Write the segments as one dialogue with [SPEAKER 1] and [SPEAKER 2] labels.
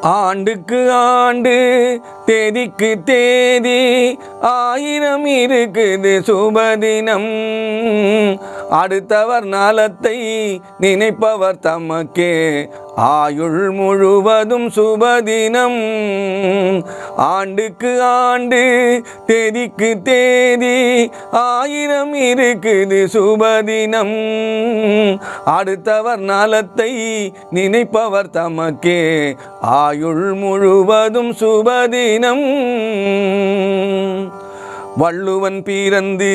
[SPEAKER 1] ஆண்டுக்கு ஆண்டு தேதிக்கு தேதி ஆயிரம் இருக்குது சுபதினம். அடுத்தவர் நலத்தை நினைப்பவர் தமக்கே ஆயுள் முழுவதும் சுபதினம். ஆண்டுக்கு ஆண்டு தேதிக்கு தேதி ஆயிரம் இருக்குது சுபதினம். அடுத்தவர் நலத்தை நினைப்பவர் தமக்கே ஆயுள் முழுவதும் சுபதினம். வள்ளுவன் பிறந்து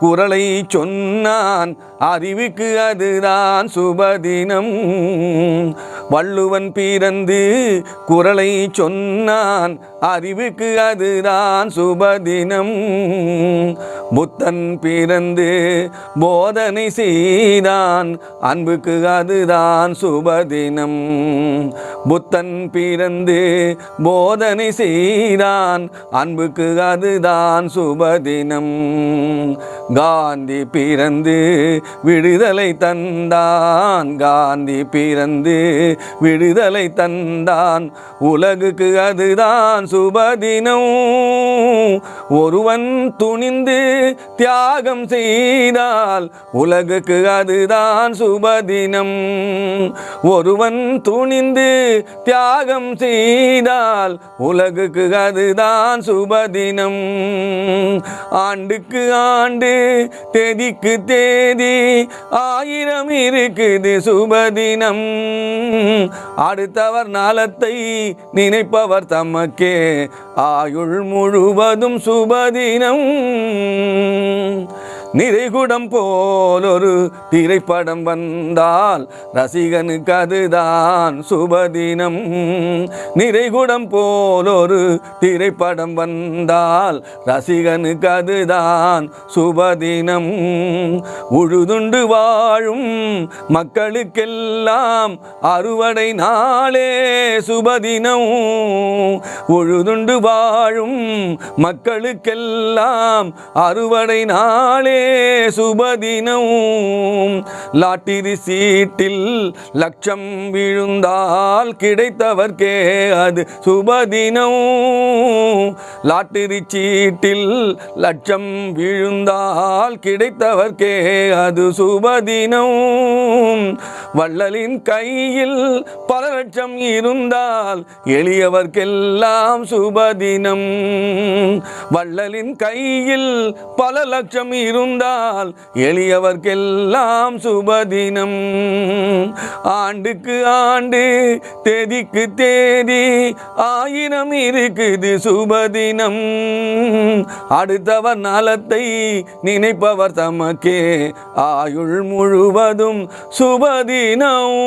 [SPEAKER 1] குறளை சொன்னான், அறிவுக்கு அதுதான் சுபதினம். வள்ளுவன் பிறந்து குறளை சொன்னான், அறிவுக்கு அதுதான் சுபதினம். புத்தன் பிறந்து போதனை செய்தான், அன்புக்கு அதுதான் சுபதினம். புத்தன் பிறந்து போதனை செய்தான், அன்புக்கு அதுதான் சுபதினம். காந்தி பிறந்து விடுதலை தந்தான், காந்தி பிறந்து விடுதலை தந்தான், உலகுக்கு அதுதான் சுபதினம். ஒருவன் துணிந்து தியாகம் செய்தால் உலகுக்கு அதுதான் சுபதினம். ஒருவன் துணிந்து தியாகம் செய்தால் உலகுக்கு அதுதான் சுபதினம். ஆண்டுக்கு ஆண்டு தேதிக்கு தேதி ஆயிரம் இருக்குது சுபதினம். அடுத்தவர் நலத்தை நினைப்பவர் தமக்கே ஆயுள் முழுவதும் சுபதினம். நிறைகுடம் போல் ஒரு திரைப்படம் வந்தால் ரசிகனுக்கு அதுதான் சுபதினம். நிறைகுடம் போல் ஒரு திரைப்படம் வந்தால் ரசிகனுக்கு அதுதான் சுபதினம். உழுதுண்டு வாழும் மக்களுக்கெல்லாம் அறுவடை நாளே சுபதினம். உழுதுண்டு வாழும் மக்களுக்கெல்லாம் அறுவடை நாளே சுபதினம். லாட்டரி சீட்டில் லட்சம் விழுந்தால் கிடைத்தவர்க்கே அது சுபதினம். லாட்டரி சீட்டில் லட்சம் விழுந்தால் கிடைத்தவர்க்கே அது சுபதினம். வள்ளலின் கையில் பல லட்சம் இருந்தால் எளியவர்க்கெல்லாம் சுபதினம். வள்ளலின் கையில் பல லட்சம் இருந்தால் எளியவர்க்கெல்லாம் சுபதினம். ஆண்டுக்கு ஆண்டு தேதிக்கு தேதி ஆயிரம் இருக்குது சுபதினம். அடுத்தவர் நலத்தை நினைப்பவர் தமக்கே ஆயுள் முழுவதும் சுபதினம்.